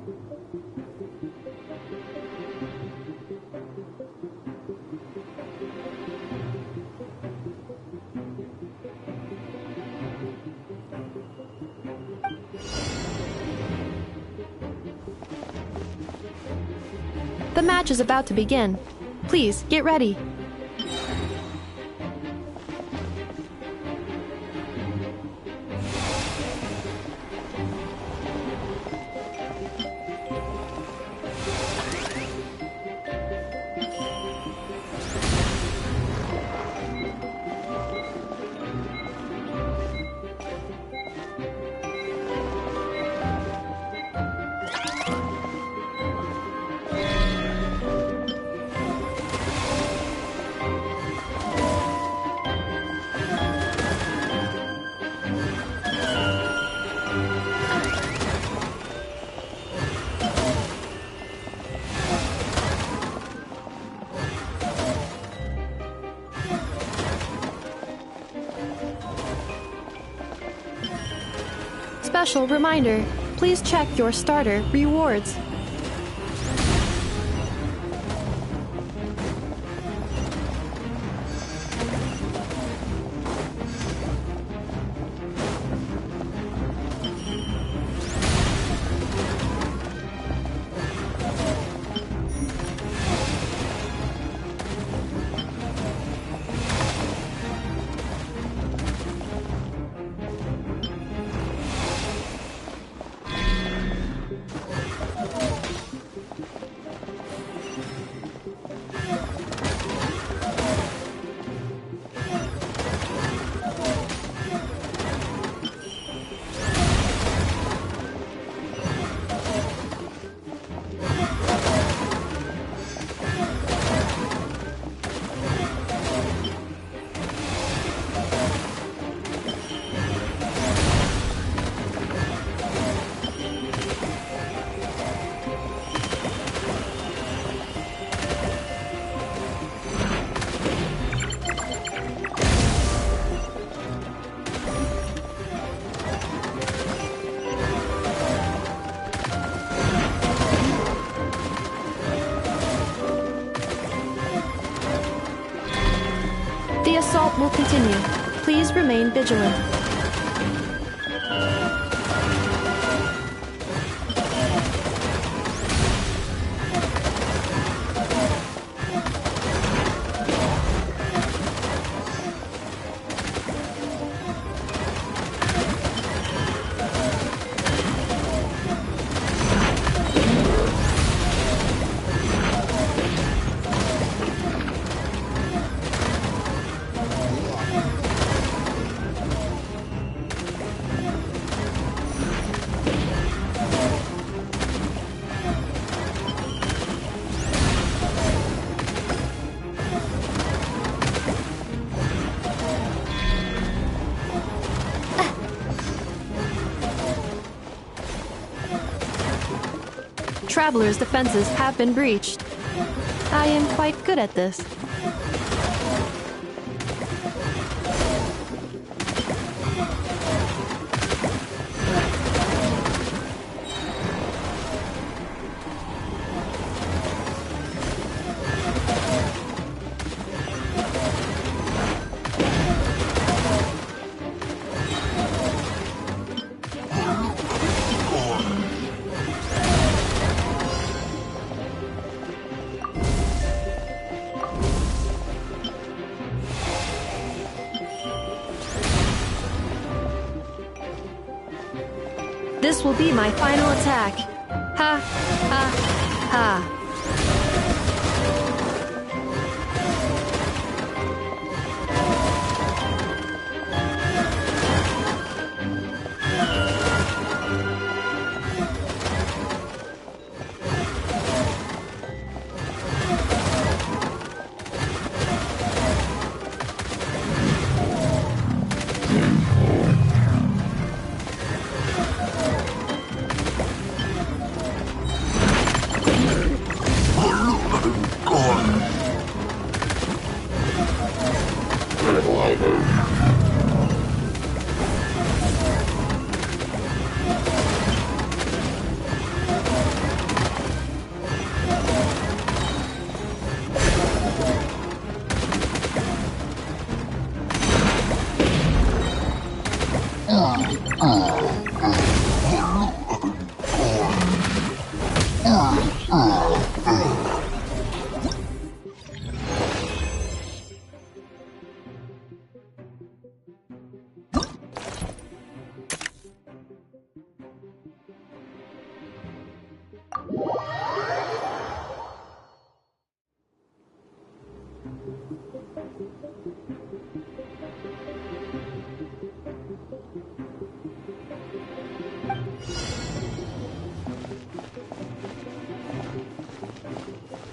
The match is about to begin. Please, get ready. Special reminder, please check your starter rewards. The assault will continue. Please remain vigilant. Traveler's defenses have been breached. I am quite good at this. This will be my final attack. Ha, ha, ha.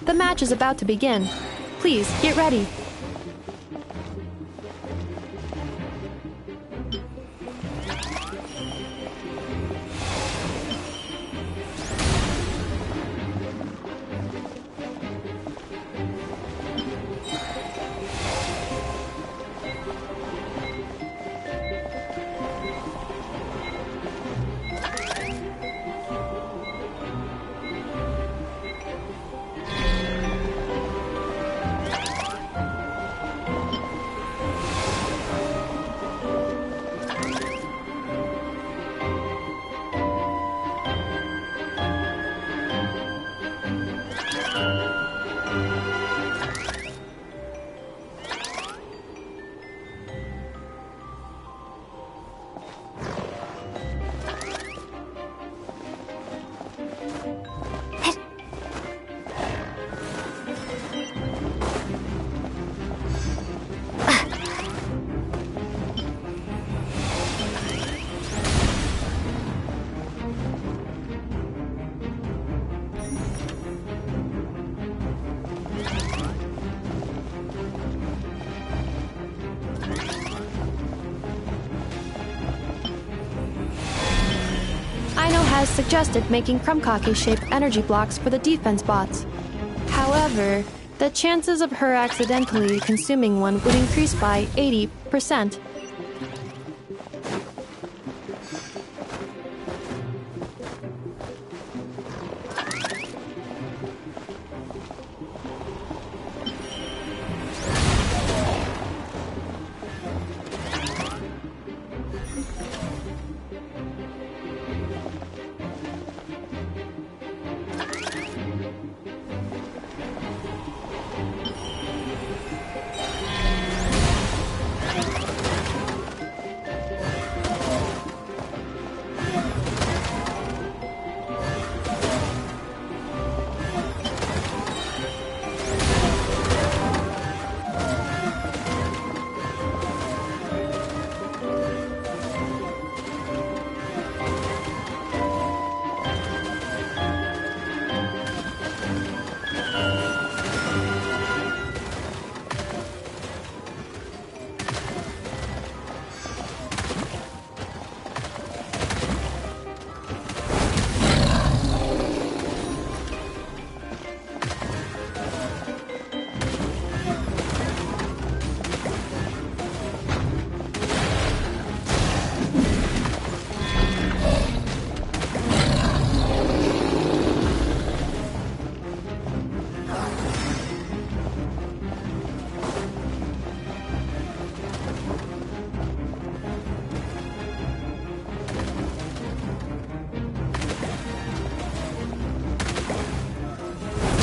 The match is about to begin. Please, get ready. Has suggested making Krumkake-shaped energy blocks for the defense bots. However, the chances of her accidentally consuming one would increase by 80%.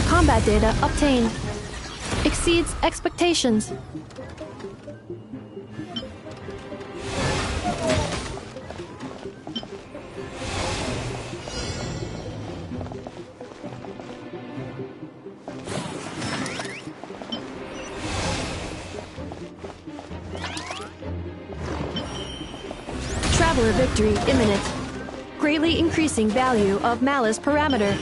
Combat data obtained. Exceeds expectations. Traveler victory imminent. Greatly increasing value of Malice parameter.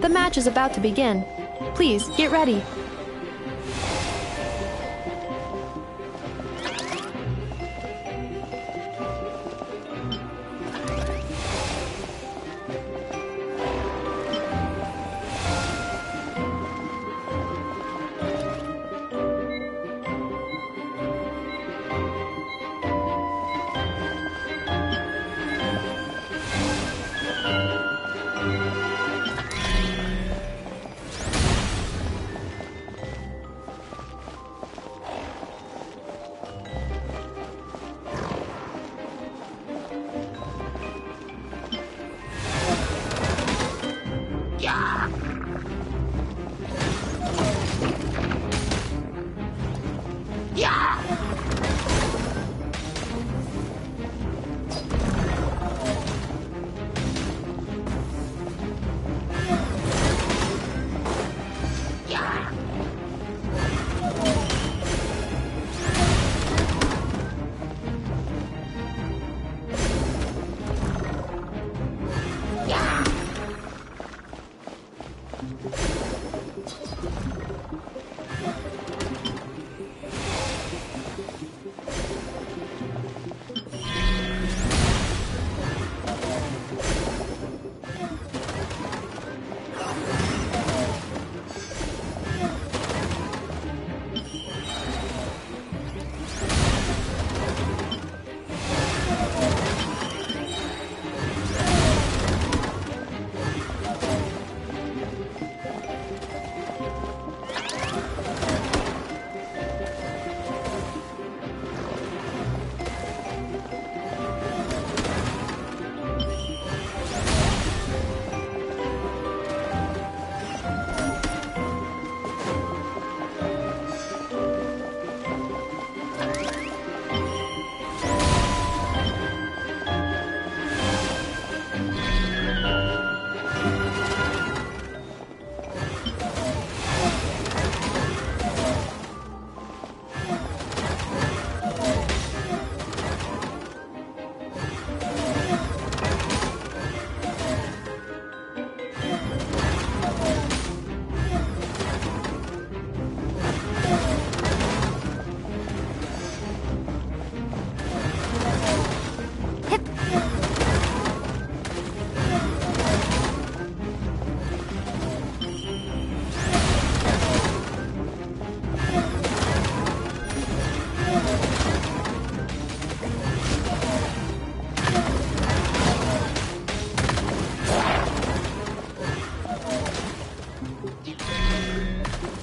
The match is about to begin. Please, get ready.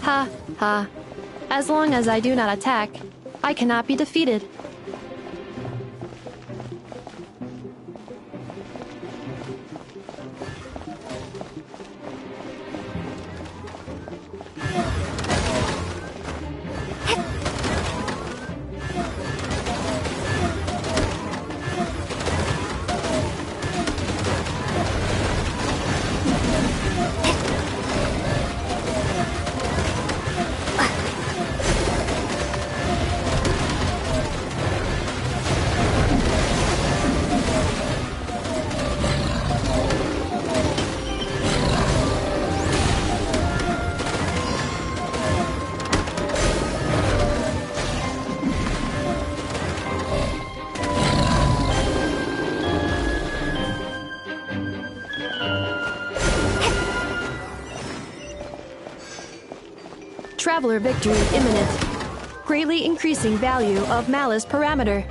Ha, ha. As long as I do not attack, I cannot be defeated. Traveler victory imminent. Greatly increasing value of malice parameter.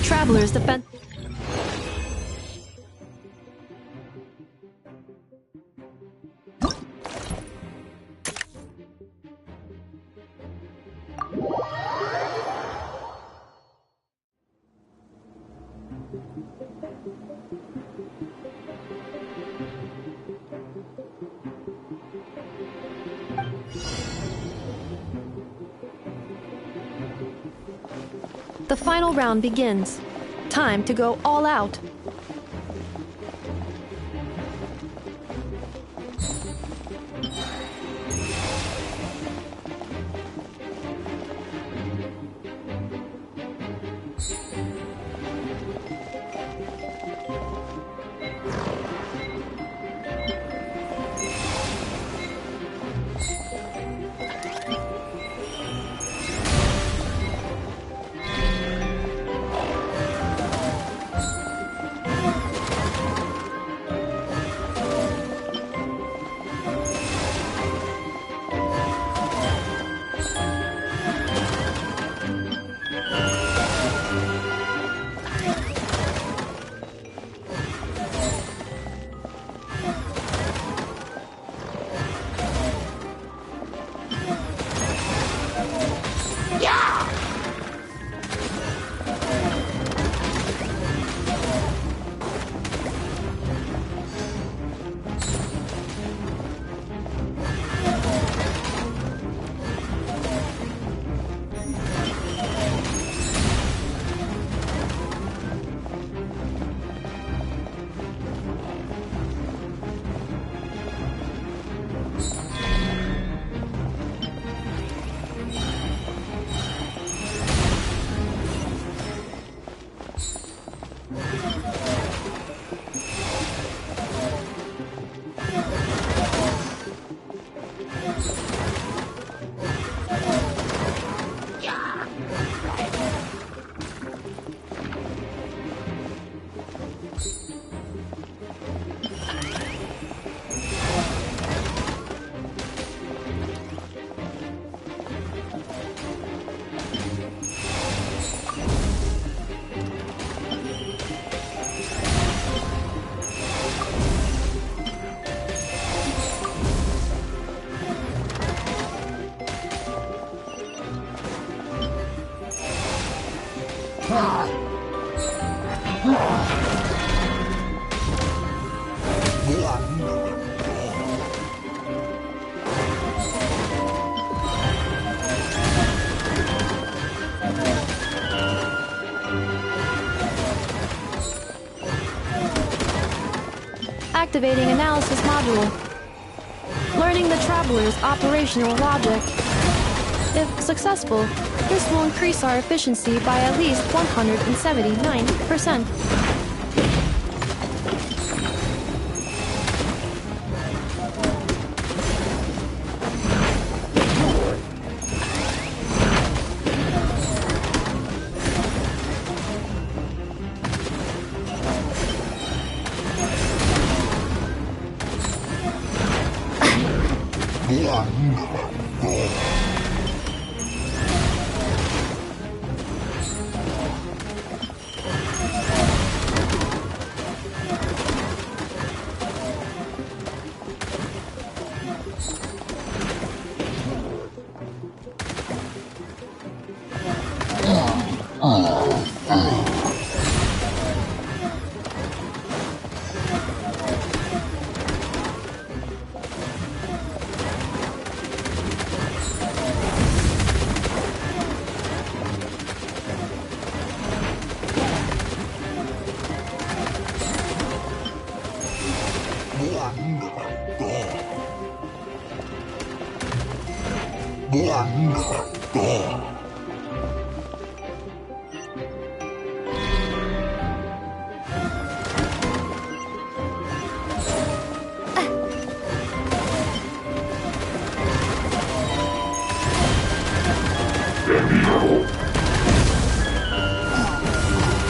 Traveler's defense. The final round begins. Time to go all out. Activating analysis module. Learning the traveler's operational logic. If successful, this will increase our efficiency by at least 179%.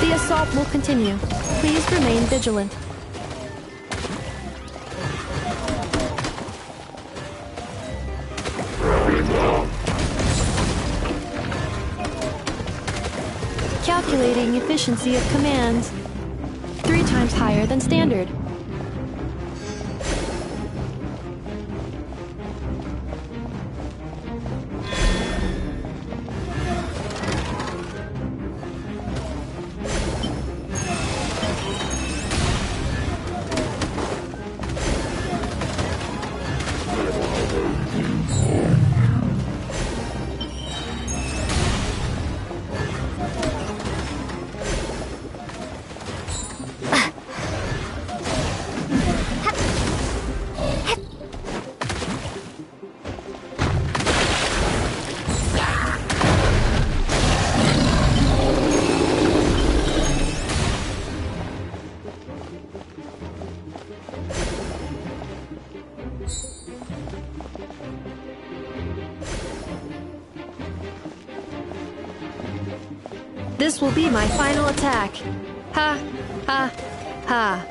The assault will continue. Please remain vigilant. Calculating efficiency of commands. 3 times higher than standard. This will be my final attack. Ha, ha, ha.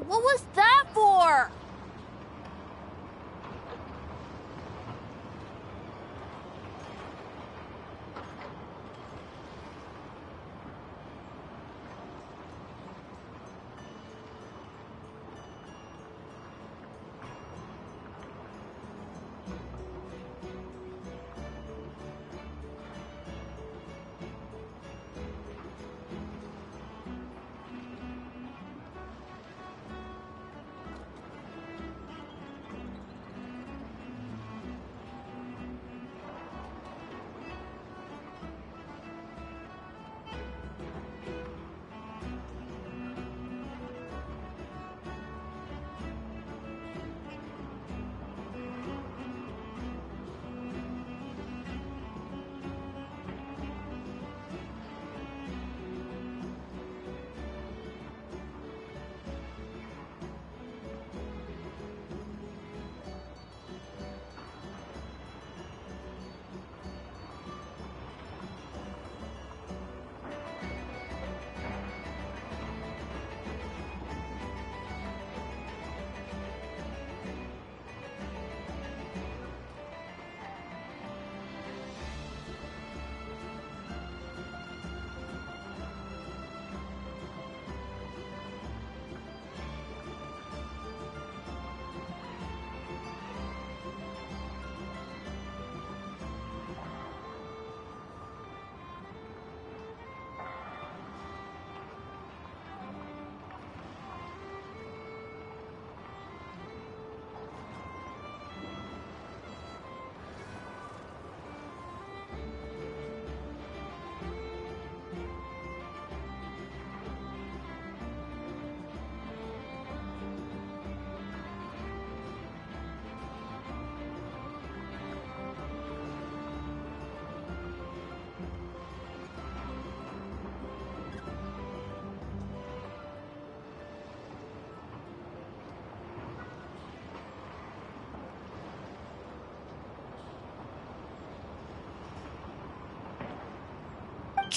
What was that for?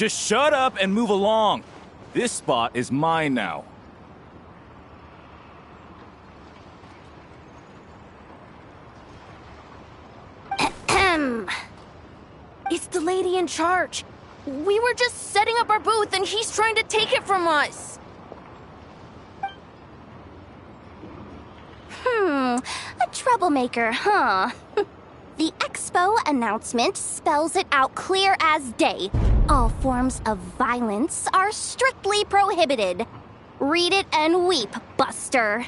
just shut up and move along. This spot is mine now. It's the lady in charge. We were just setting up our booth and he's trying to take it from us. A troublemaker, huh? The expo announcement spells it out clear as day. All forms of violence are strictly prohibited. Read it and weep, Buster.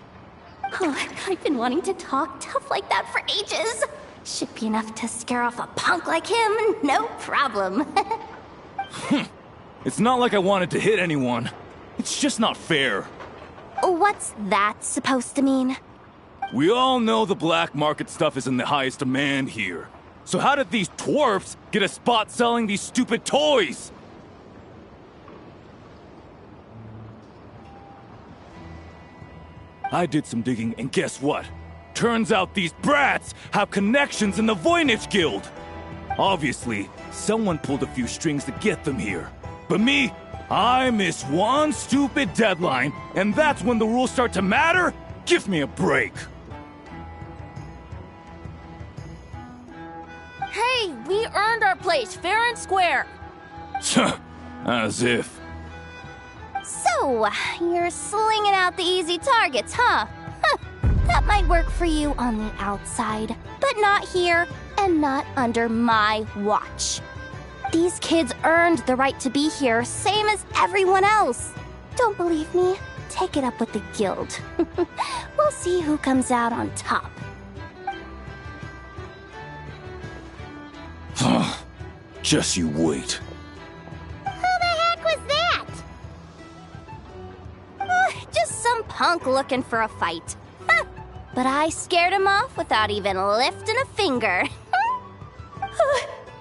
Oh, I've been wanting to talk tough like that for ages. Should be enough to scare off a punk like him, no problem. It's not like I wanted to hit anyone. It's just not fair. What's that supposed to mean? We all know the black market stuff is in the highest demand here. So how did these dwarfs get a spot selling these stupid toys? I did some digging, and guess what? Turns out these brats have connections in the Voynich Guild. Obviously, someone pulled a few strings to get them here. But me, I missed one stupid deadline, and that's when the rules start to matter? Give me a break. Hey, we earned our place fair and square. As if. So, you're slinging out the easy targets, huh? That might work for you on the outside, but not here and not under my watch. These kids earned the right to be here, same as everyone else. Don't believe me? Take it up with the guild. We'll see who comes out on top. Just you wait. Who the heck was that? Just some punk looking for a fight. But I scared him off without even lifting a finger.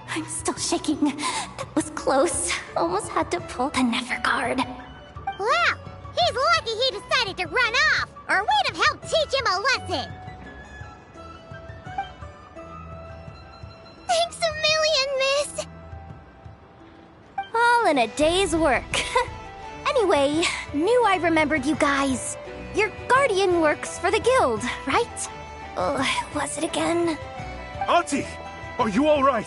I'm still shaking. That was close. Almost had to pull the never guard. Well, he's lucky he decided to run off, or we'd have helped teach him a lesson. Thanks a million, miss. All in a day's work. Anyway, knew I remembered you guys. Your guardian works for the guild, right? Was it again? Auntie, are you all right?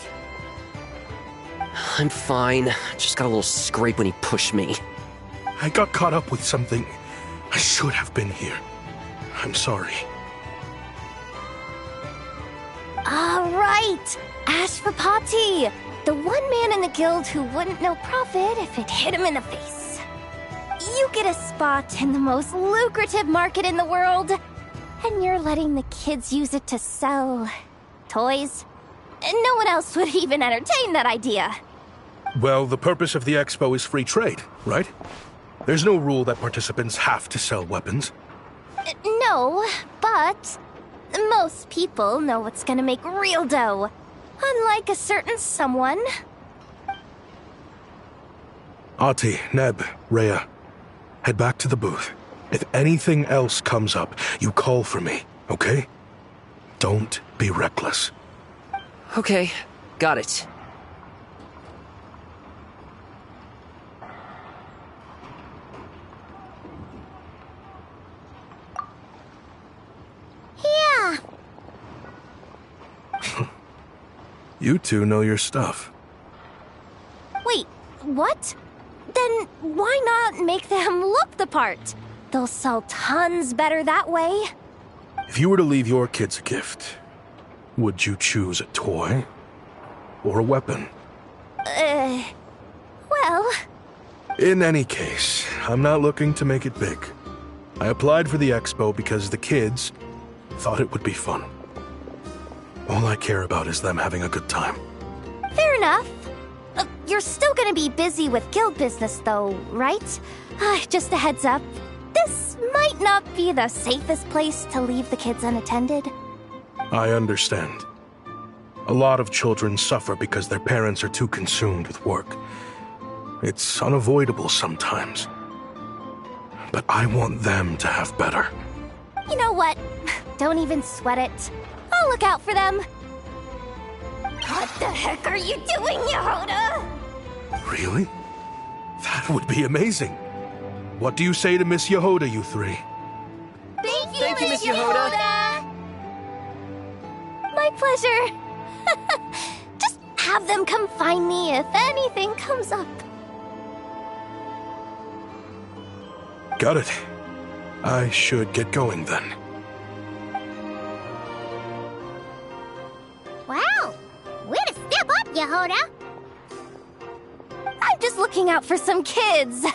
I'm fine. Just got a little scrape when he pushed me. I got caught up with something. I should have been here. I'm sorry. All right, Ashvapati, the one man in the guild who wouldn't know profit if it hit him in the face. You get a spot in the most lucrative market in the world, and you're letting the kids use it to sell toys. No one else would even entertain that idea. Well, the purpose of the expo is free trade, right? There's no rule that participants have to sell weapons. No, but most people know what's gonna make real dough. Unlike a certain someone. Ati, Neb, Rhea, head back to the booth. If anything else comes up, you call for me, okay? Don't be reckless. Okay, got it. Yeah. You two know your stuff. Wait, what? Then why not make them look the part? They'll sell tons better that way. If you were to leave your kids a gift, would you choose a toy or a weapon? Well... In any case, I'm not looking to make it big. I applied for the expo because the kids thought it would be fun. All I care about is them having a good time. Fair enough. You're still gonna be busy with guild business though, right? Just a heads up. This might not be the safest place to leave the kids unattended. I understand. A lot of children suffer because their parents are too consumed with work. It's unavoidable sometimes. But I want them to have better. You know what? Don't even sweat it. I'll look out for them. What the heck are you doing, Yehoda? Really? That would be amazing. What do you say to Miss Yehoda, you three? Thank you, Miss Yehoda. My pleasure. Just have them come find me if anything comes up. Got it. I should get going then. Wow! Way to step up, Yehoda! I'm just looking out for some kids.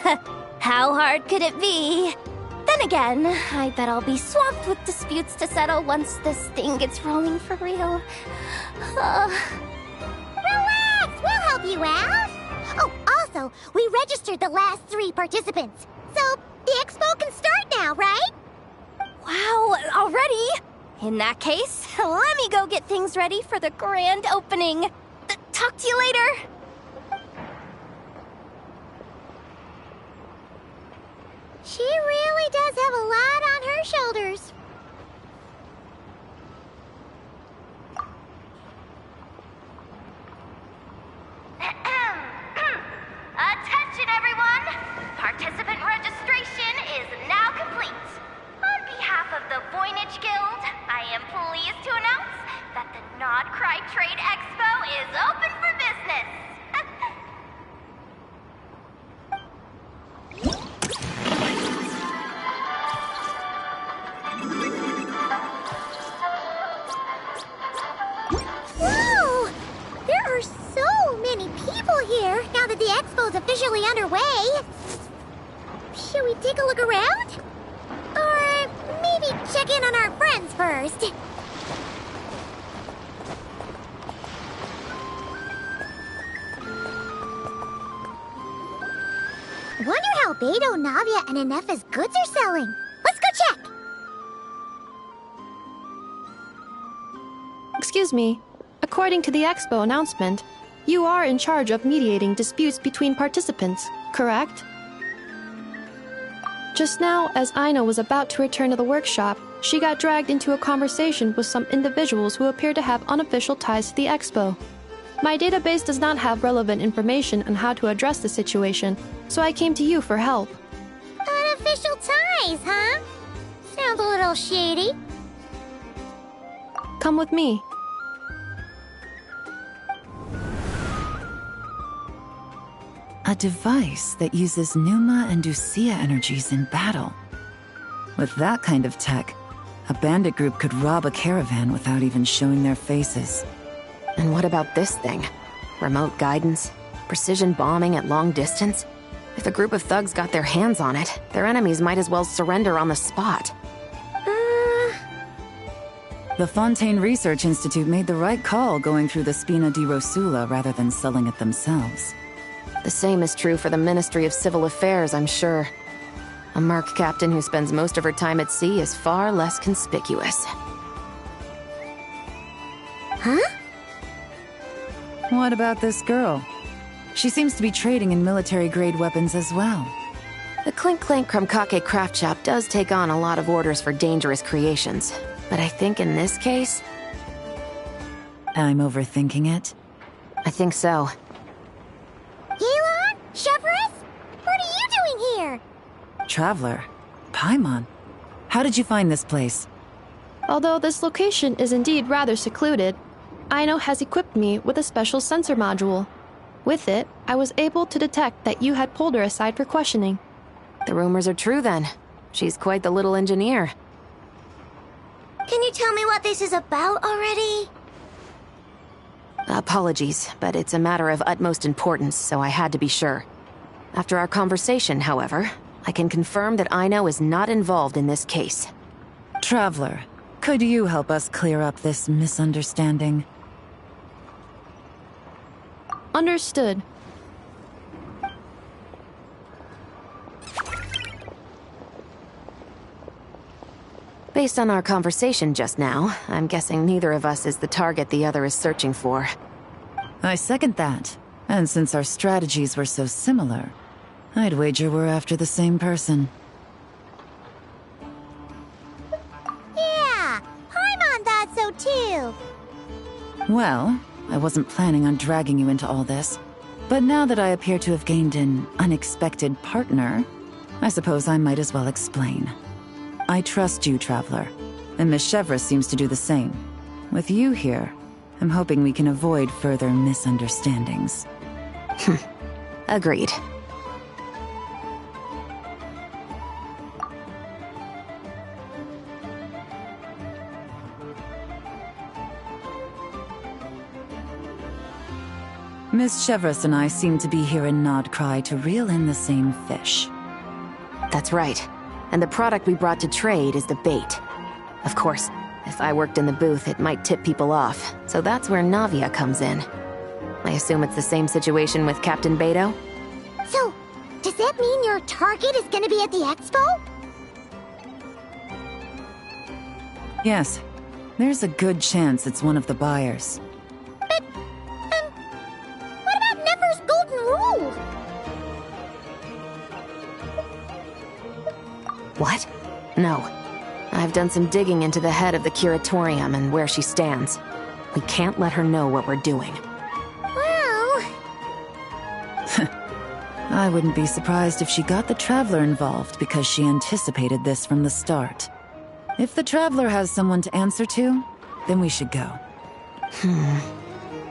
How hard could it be? Then again, I bet I'll be swamped with disputes to settle once this thing gets rolling for real. Relax! We'll help you out! Oh, also, we registered the last 3 participants. So, the expo can start now, right? Wow, already? In that case, let me go get things ready for the grand opening. Talk to you later. She really does have a lot on her shoulders. Attention, everyone! Participant registration is now complete. On behalf of the Voynich Guild, I am pleased to announce that the Nod Cry Trade Expo is open for business. Whoa! There are so many people here now that the expo's officially underway. Should we take a look around? Or maybe check in on our friends first? Wonder how Beto, Navia, and Inef's goods are selling. Let's go check! Excuse me. According to the expo announcement, you are in charge of mediating disputes between participants, correct? Just now, as Aina was about to return to the workshop, she got dragged into a conversation with some individuals who appear to have unofficial ties to the expo. My database does not have relevant information on how to address the situation, so I came to you for help. Unofficial ties, huh? Sounds a little shady. Come with me. A device that uses Pneuma and Ducia energies in battle. With that kind of tech, a bandit group could rob a caravan without even showing their faces. And what about this thing? Remote guidance? Precision bombing at long distance? If a group of thugs got their hands on it, their enemies might as well surrender on the spot. The Fontaine Research Institute made the right call going through the Spina di Rosula rather than selling it themselves. The same is true for the Ministry of Civil Affairs, I'm sure. A merc captain who spends most of her time at sea is far less conspicuous. Huh? What about this girl? She seems to be trading in military-grade weapons as well. The Clink Clank Krumkake craft shop does take on a lot of orders for dangerous creations. But I think in this case... I'm overthinking it. I think so. Elon? Chevrolet? What are you doing here? Traveler? Paimon? How did you find this place? Although this location is indeed rather secluded, Aino has equipped me with a special sensor module. With it, I was able to detect that you had pulled her aside for questioning. The rumors are true then. She's quite the little engineer. Can you tell me what this is about already? Apologies, but it's a matter of utmost importance, so I had to be sure. After our conversation, however, I can confirm that Aino is not involved in this case. Traveler, could you help us clear up this misunderstanding? Understood. Based on our conversation just now, I'm guessing neither of us is the target the other is searching for. I second that. And since our strategies were so similar, I'd wager we're after the same person. Yeah, Paimon thought so too. Well, I wasn't planning on dragging you into all this. But now that I appear to have gained an unexpected partner, I suppose I might as well explain. I trust you, Traveler, and Miss Chevreuse seems to do the same. With you here, I'm hoping we can avoid further misunderstandings. Agreed. Miss Chevreuse and I seem to be here in Nodcry to reel in the same fish. That's right. And the product we brought to trade is the bait. Of course, if I worked in the booth, it might tip people off, so that's where Navia comes in. I assume it's the same situation with Captain Beto? So, does that mean your target is gonna be at the expo? Yes, there's a good chance it's one of the buyers. But, what about Nefer's golden rule? What? No. I've done some digging into the head of the curatorium and where she stands. We can't let her know what we're doing. Well... I wouldn't be surprised if she got the Traveler involved because she anticipated this from the start. If the Traveler has someone to answer to, then we should go.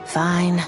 Fine.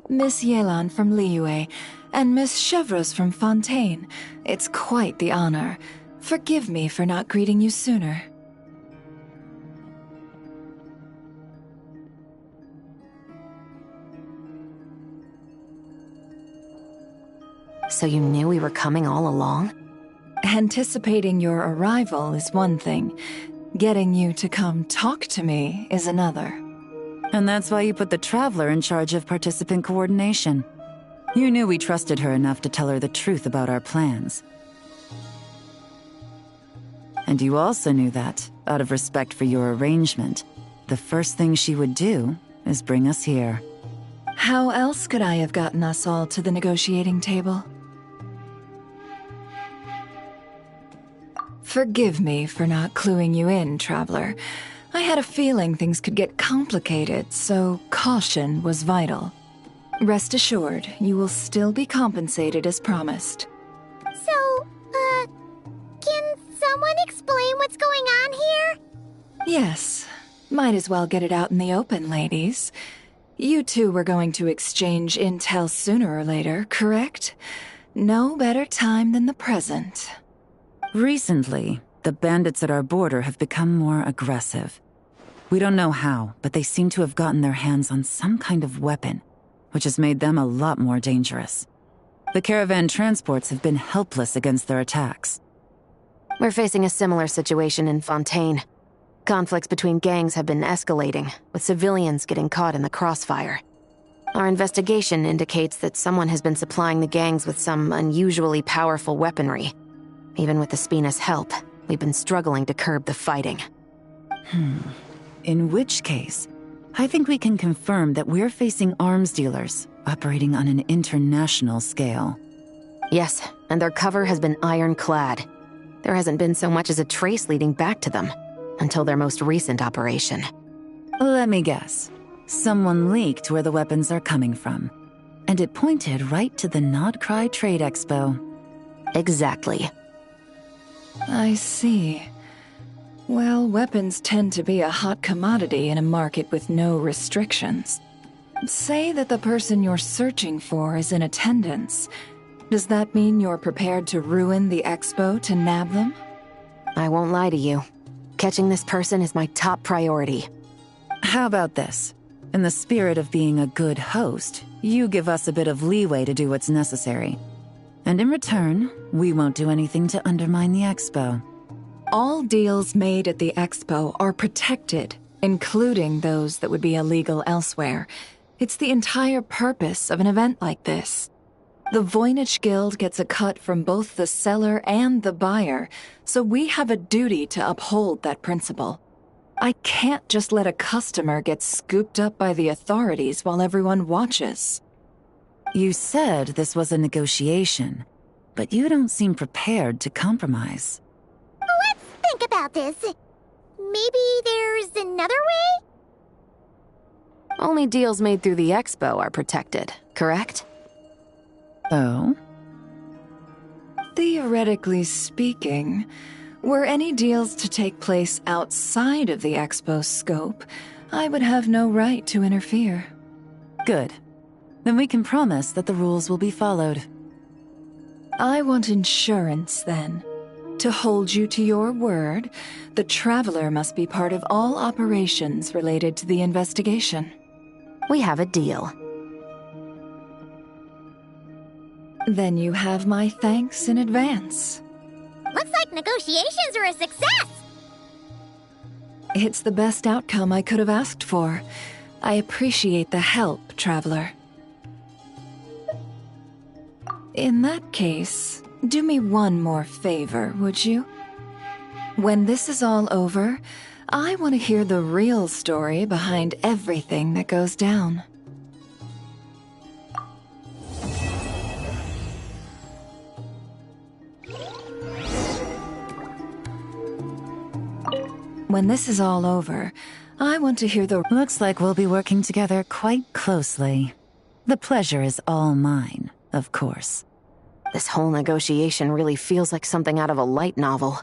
Miss Yelan from Liyue, and Miss Chevreuse from Fontaine. It's quite the honor. Forgive me for not greeting you sooner. So you knew we were coming all along? Anticipating your arrival is one thing. Getting you to come talk to me is another. And that's why you put the Traveler in charge of participant coordination. You knew we trusted her enough to tell her the truth about our plans. And you also knew that, out of respect for your arrangement, the first thing she would do is bring us here. How else could I have gotten us all to the negotiating table? Forgive me for not cluing you in, Traveler. I had a feeling things could get complicated, so caution was vital. Rest assured, you will still be compensated as promised. So, can someone explain what's going on here? Yes. Might as well get it out in the open, ladies. You two were going to exchange intel sooner or later, correct? No better time than the present. Recently, the bandits at our border have become more aggressive. We don't know how, but they seem to have gotten their hands on some kind of weapon, which has made them a lot more dangerous. The caravan transports have been helpless against their attacks. We're facing a similar situation in Fontaine. Conflicts between gangs have been escalating, with civilians getting caught in the crossfire. Our investigation indicates that someone has been supplying the gangs with some unusually powerful weaponry. Even with the Spina's help, we've been struggling to curb the fighting. In which case, I think we can confirm that we're facing arms dealers operating on an international scale. Yes, and their cover has been ironclad. There hasn't been so much as a trace leading back to them until their most recent operation. Let me guess. Someone leaked where the weapons are coming from, and it pointed right to the Nodcry Trade Expo. Exactly. I see. Well, weapons tend to be a hot commodity in a market with no restrictions. Say that the person you're searching for is in attendance. Does that mean you're prepared to ruin the expo to nab them? I won't lie to you. Catching this person is my top priority. How about this? In the spirit of being a good host, you give us a bit of leeway to do what's necessary. And in return, we won't do anything to undermine the expo. All deals made at the expo are protected, including those that would be illegal elsewhere. It's the entire purpose of an event like this. The Voynich Guild gets a cut from both the seller and the buyer, so we have a duty to uphold that principle. I can't just let a customer get scooped up by the authorities while everyone watches. You said this was a negotiation, but you don't seem prepared to compromise. Let's think about this. Maybe there's another way? Only deals made through the expo are protected, correct? Oh? Theoretically speaking, were any deals to take place outside of the expo's scope, I would have no right to interfere. Good. Then we can promise that the rules will be followed. I want insurance, then. To hold you to your word, the Traveler must be part of all operations related to the investigation. We have a deal. Then you have my thanks in advance. Looks like negotiations are a success! It's the best outcome I could have asked for. I appreciate the help, Traveler. In that case, do me one more favor, would you? When this is all over, I want to hear the real story behind everything that goes down. When this is all over, I want to hear the... Looks like we'll be working together quite closely. The pleasure is all mine, of course. This whole negotiation really feels like something out of a light novel.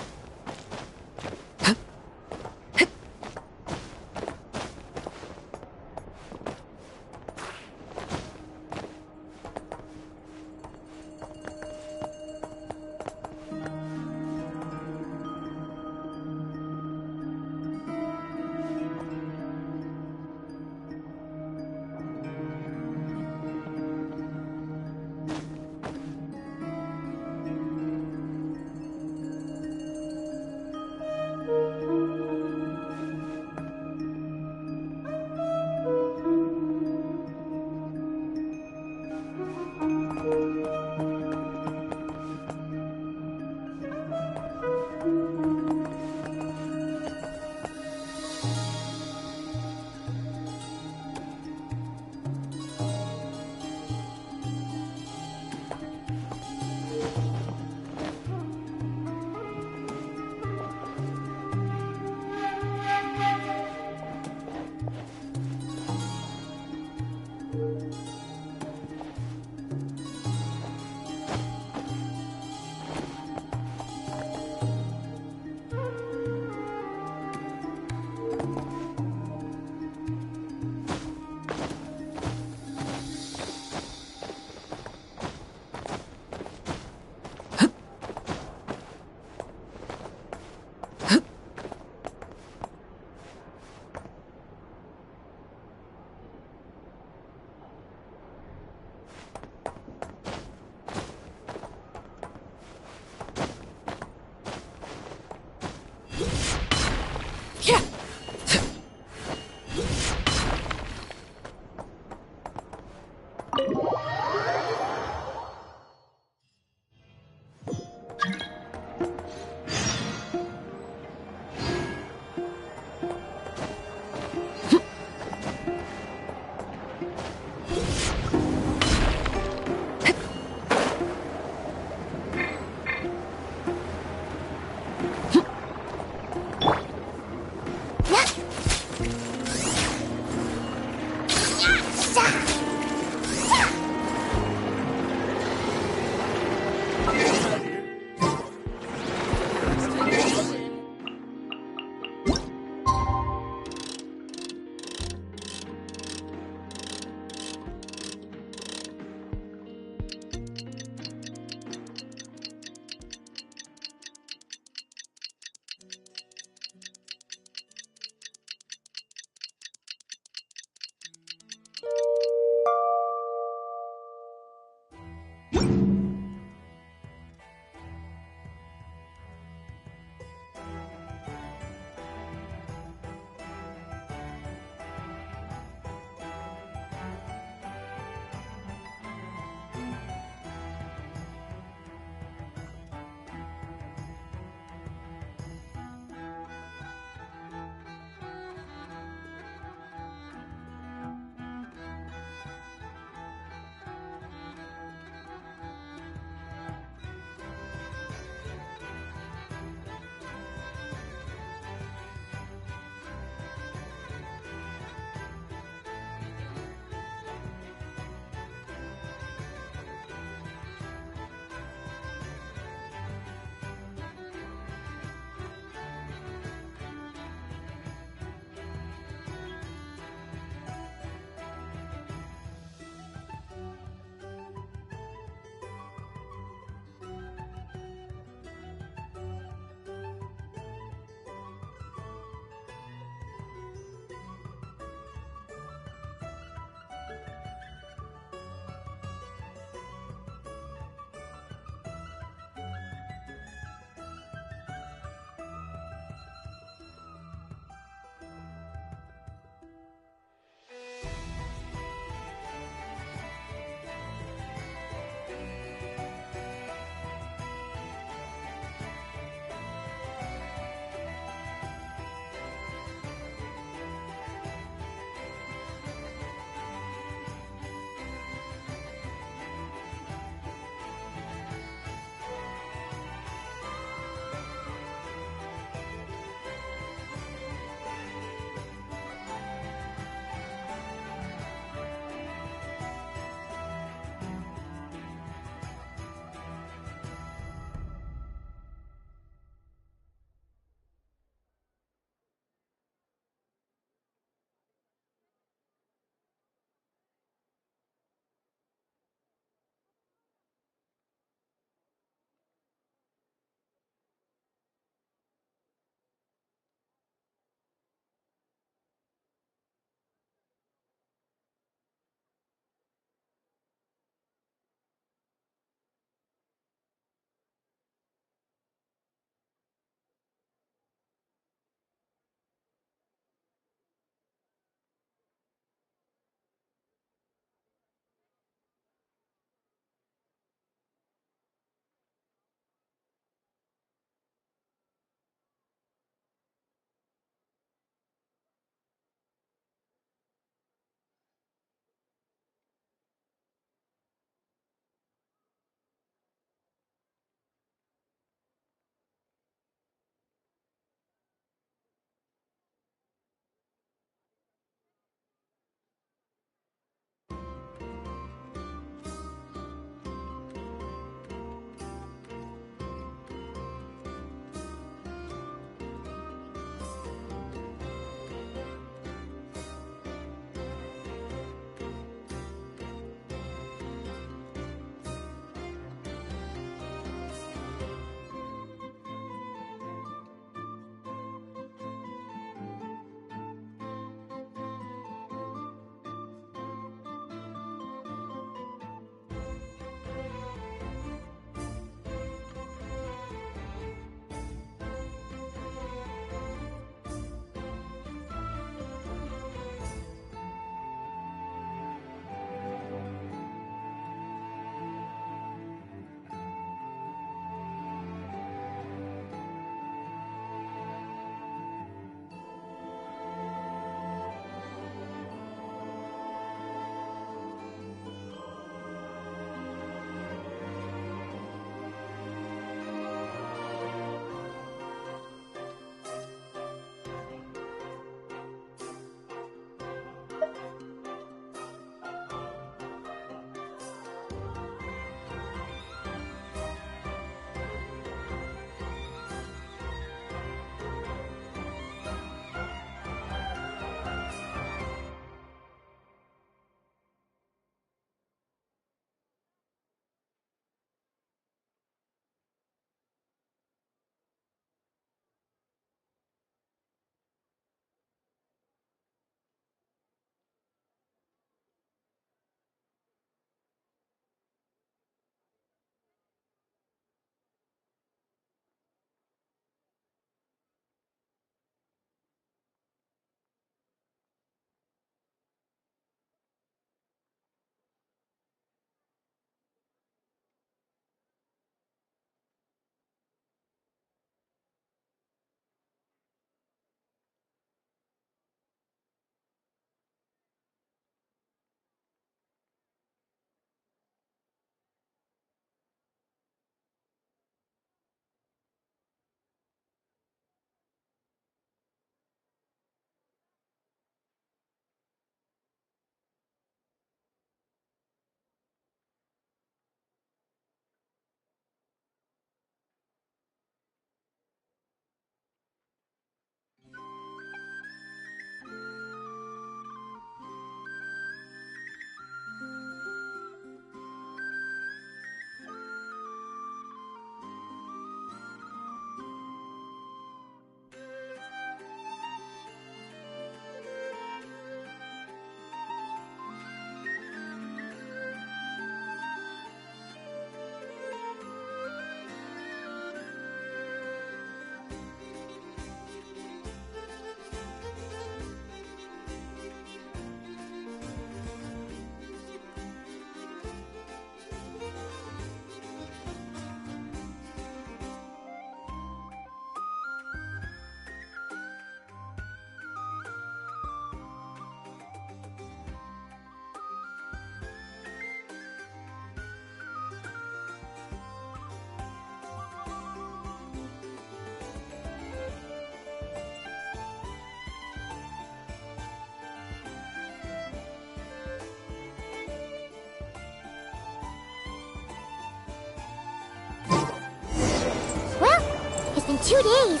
in 2 days.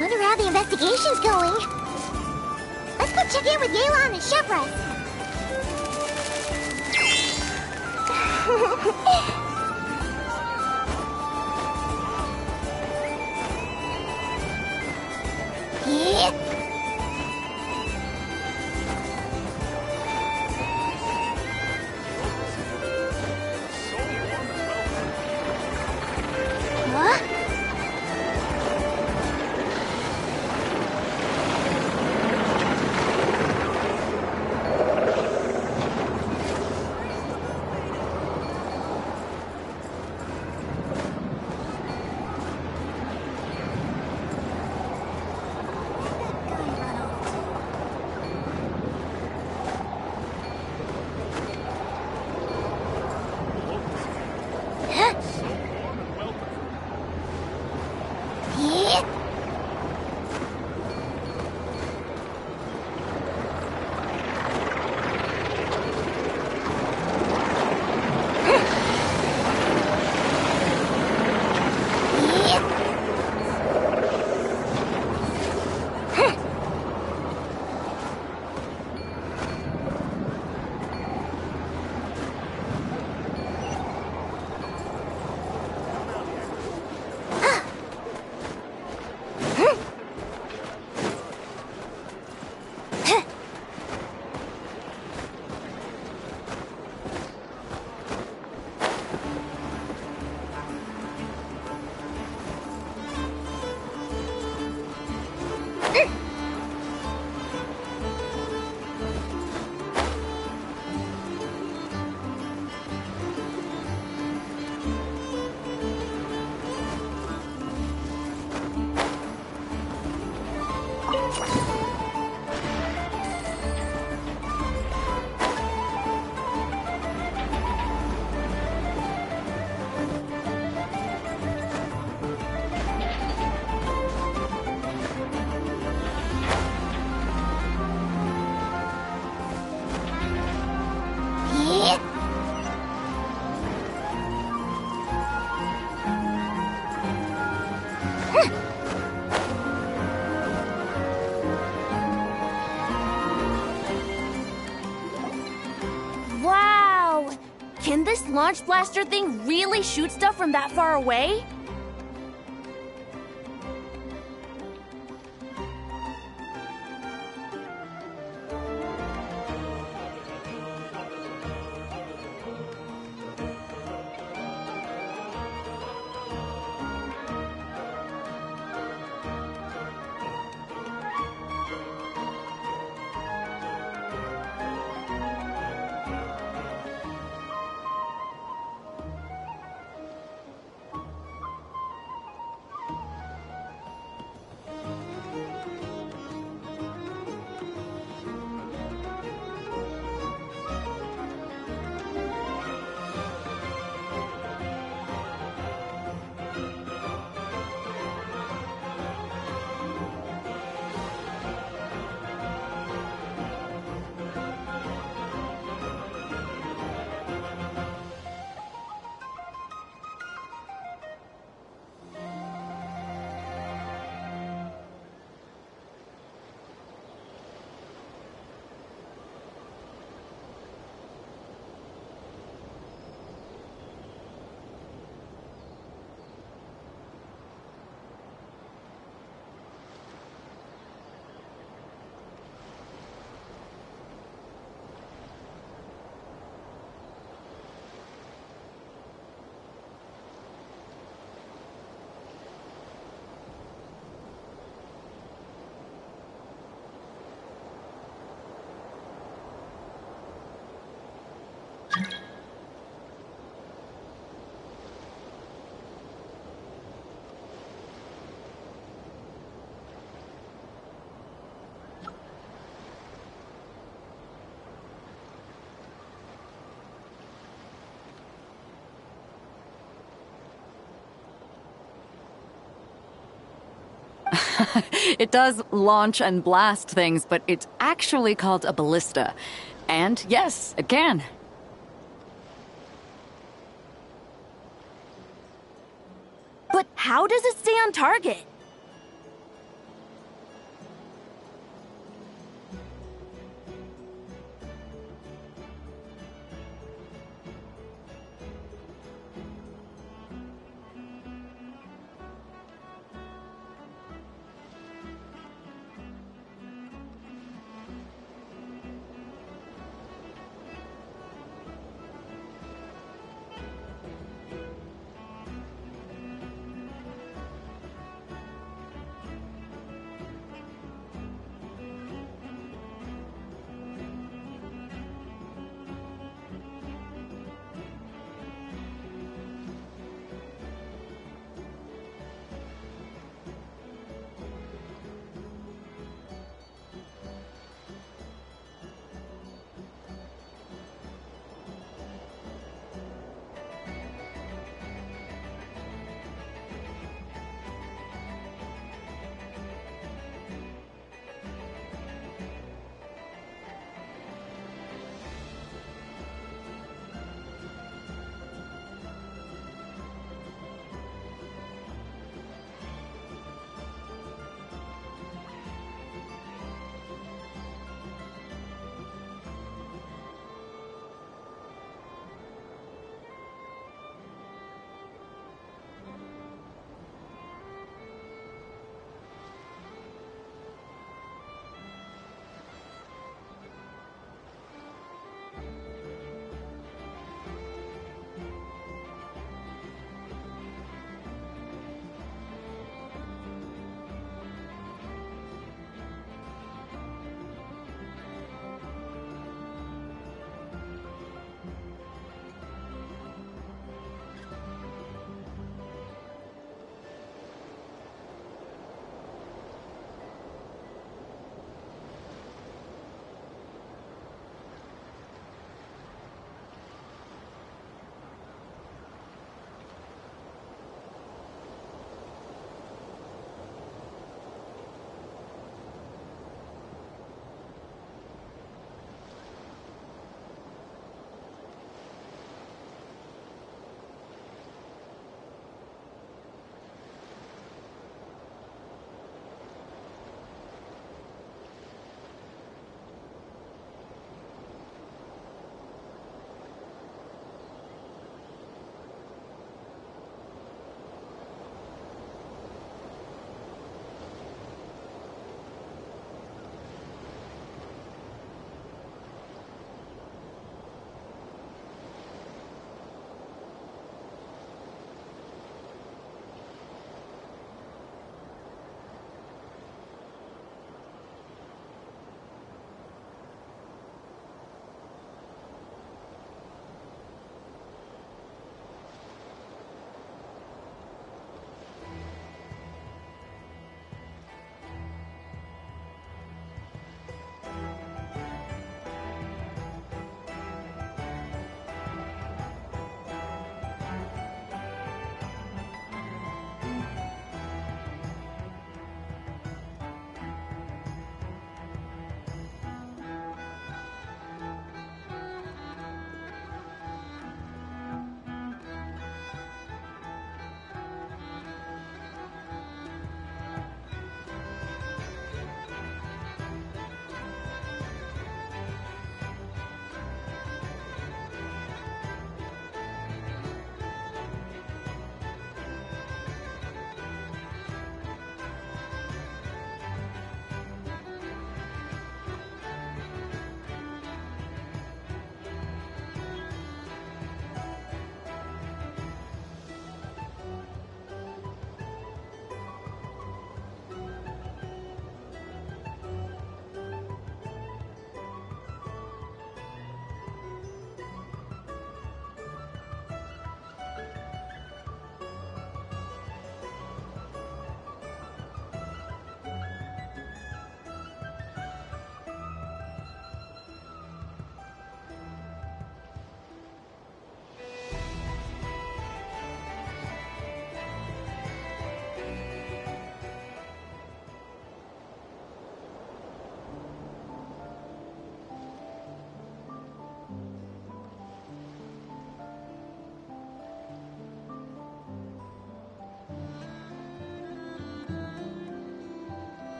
Wonder how the investigation's going. Let's go check in with Yelan and Shepras. Yeah. Huh? Yeah. Wow! Can this launch blaster thing really shoot stuff from that far away? It does launch and blast things, but it's actually called a ballista. And yes, it can. But How does it stay on target?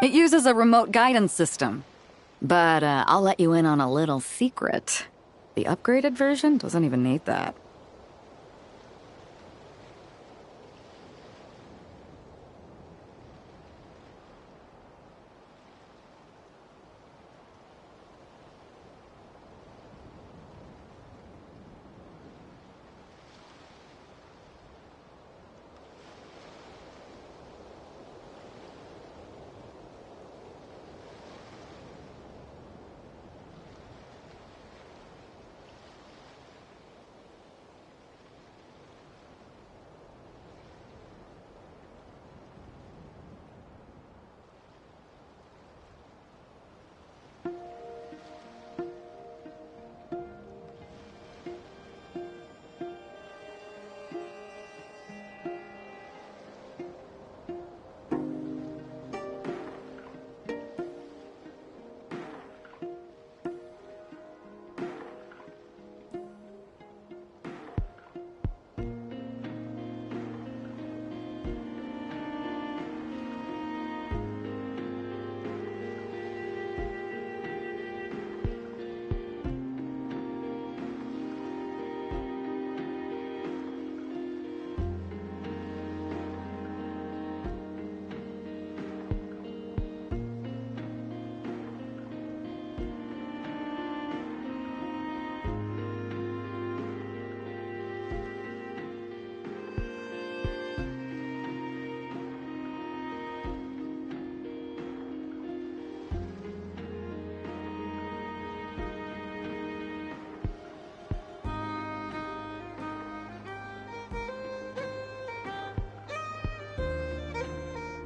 It uses a remote guidance system. But I'll let you in on a little secret. The upgraded version doesn't even need that.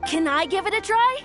Can I give it a try?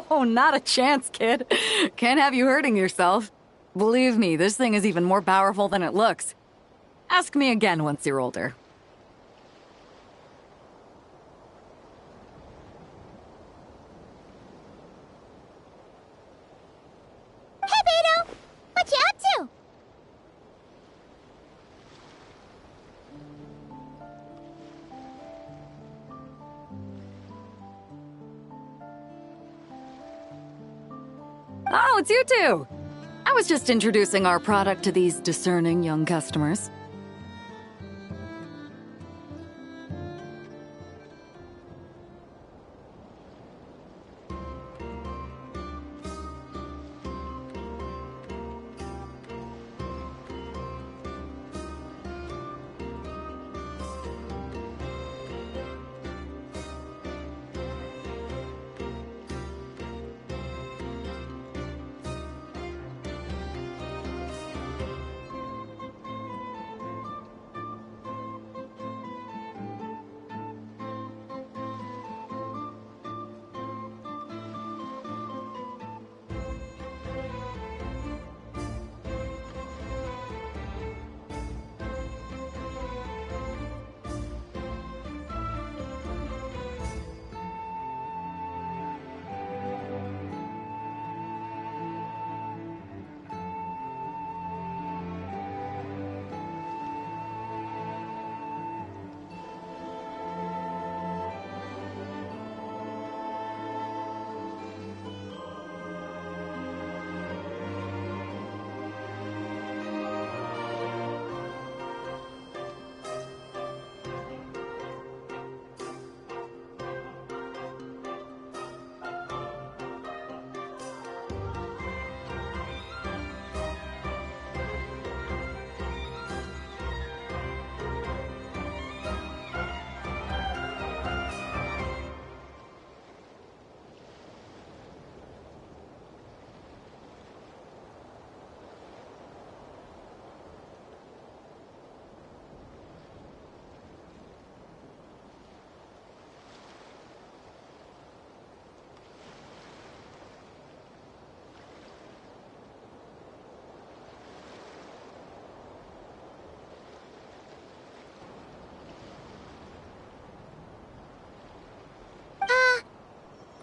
Oh, not a chance, kid. Can't have you hurting yourself. Believe me, this thing is even more powerful than it looks. Ask me again once you're older. Hey, Beto! What you up to? Oh, it's you two! I was just introducing our product to these discerning young customers.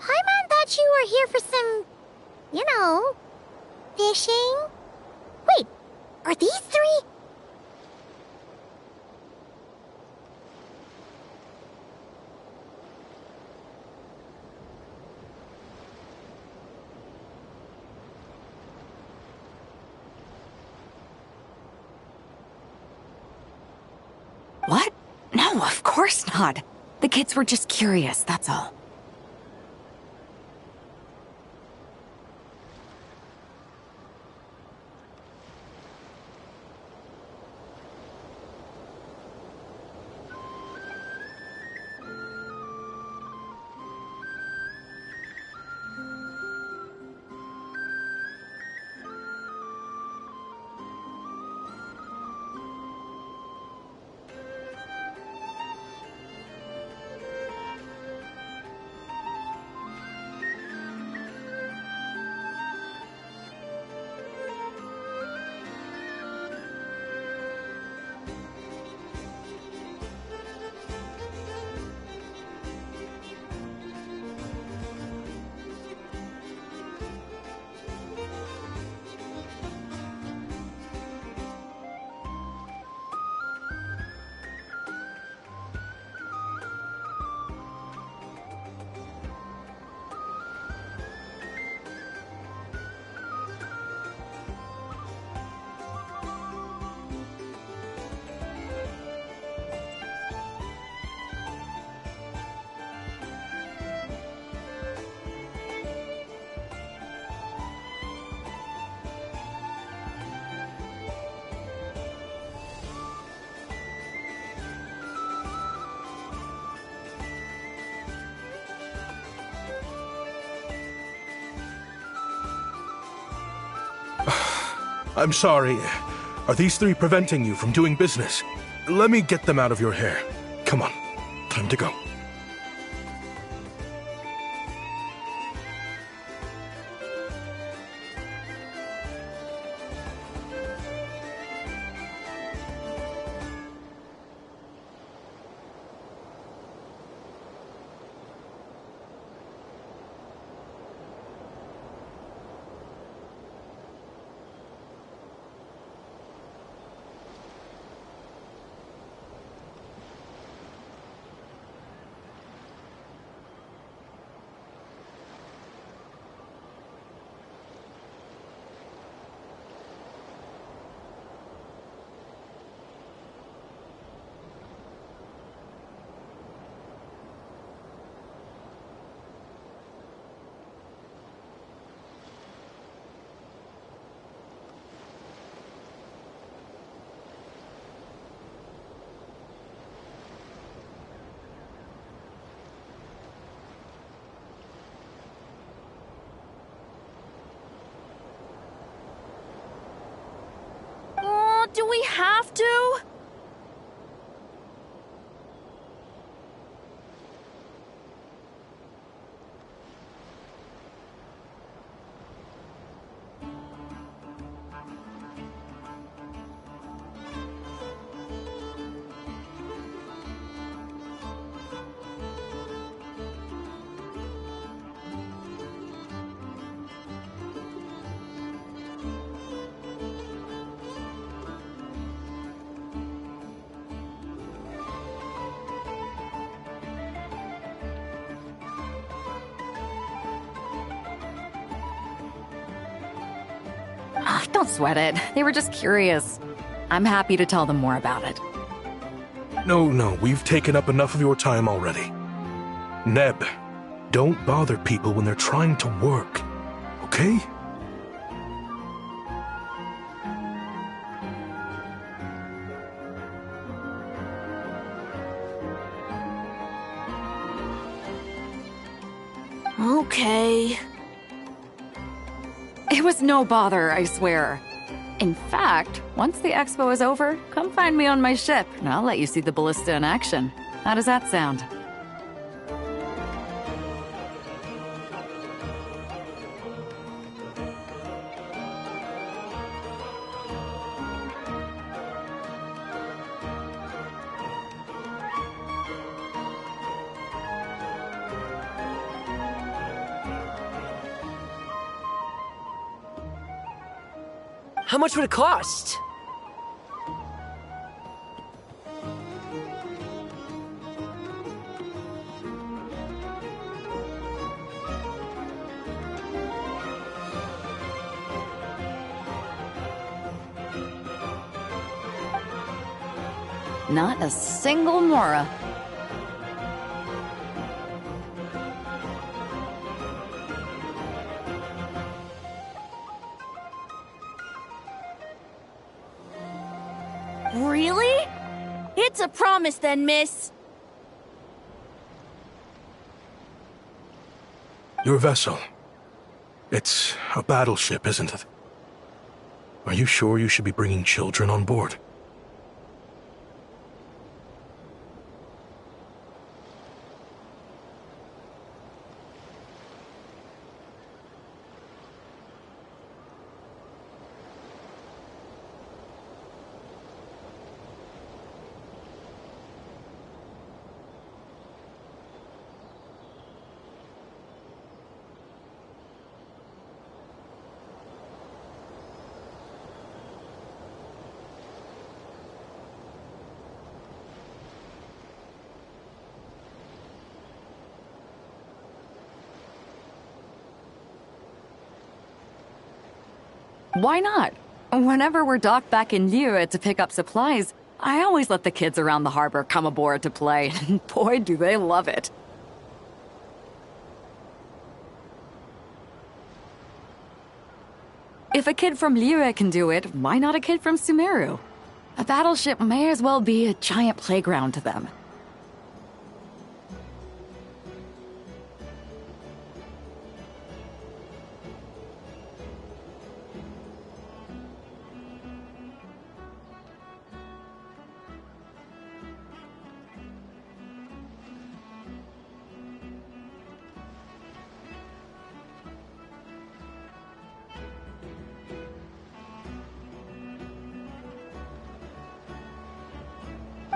Paimon thought you were here for some, fishing? Wait, are these three? What? No, of course not. The kids were just curious, that's all. I'm sorry. Are these three preventing you from doing business? Let me get them out of your hair. Come on. Time to go. we have to? Don't sweat it. They were just curious. I'm happy to tell them more about it. No, we've taken up enough of your time already. Neb, don't bother people when they're trying to work, okay? Okay. It was no bother, I swear. In fact, once the expo is over, come find me on my ship, and I'll let you see the ballista in action. How does that sound? How much would it cost? Not a single Mora. Really? It's a promise then, miss. Your vessel. It's a battleship, isn't it? Are you sure you should be bringing children on board? Why not? Whenever we're docked back in Liyue to pick up supplies, I always let the kids around the harbor come aboard to play. Boy, do they love it. If a kid from Liyue can do it, why not a kid from Sumeru? A battleship may as well be a giant playground to them.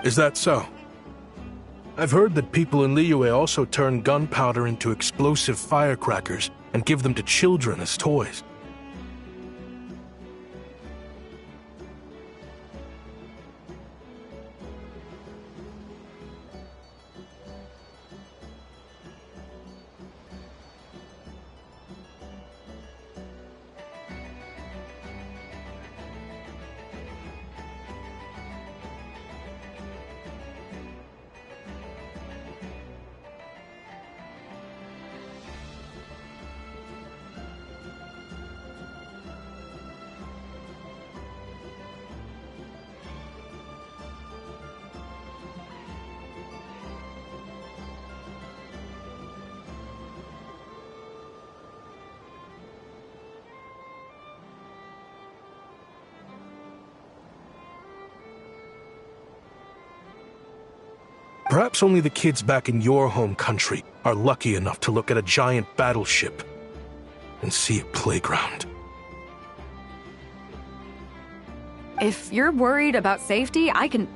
Is that so? I've heard that people in Liyue also turn gunpowder into explosive firecrackers and give them to children as toys. Perhaps only the kids back in your home country are lucky enough to look at a giant battleship and see a playground. If you're worried about safety, I can...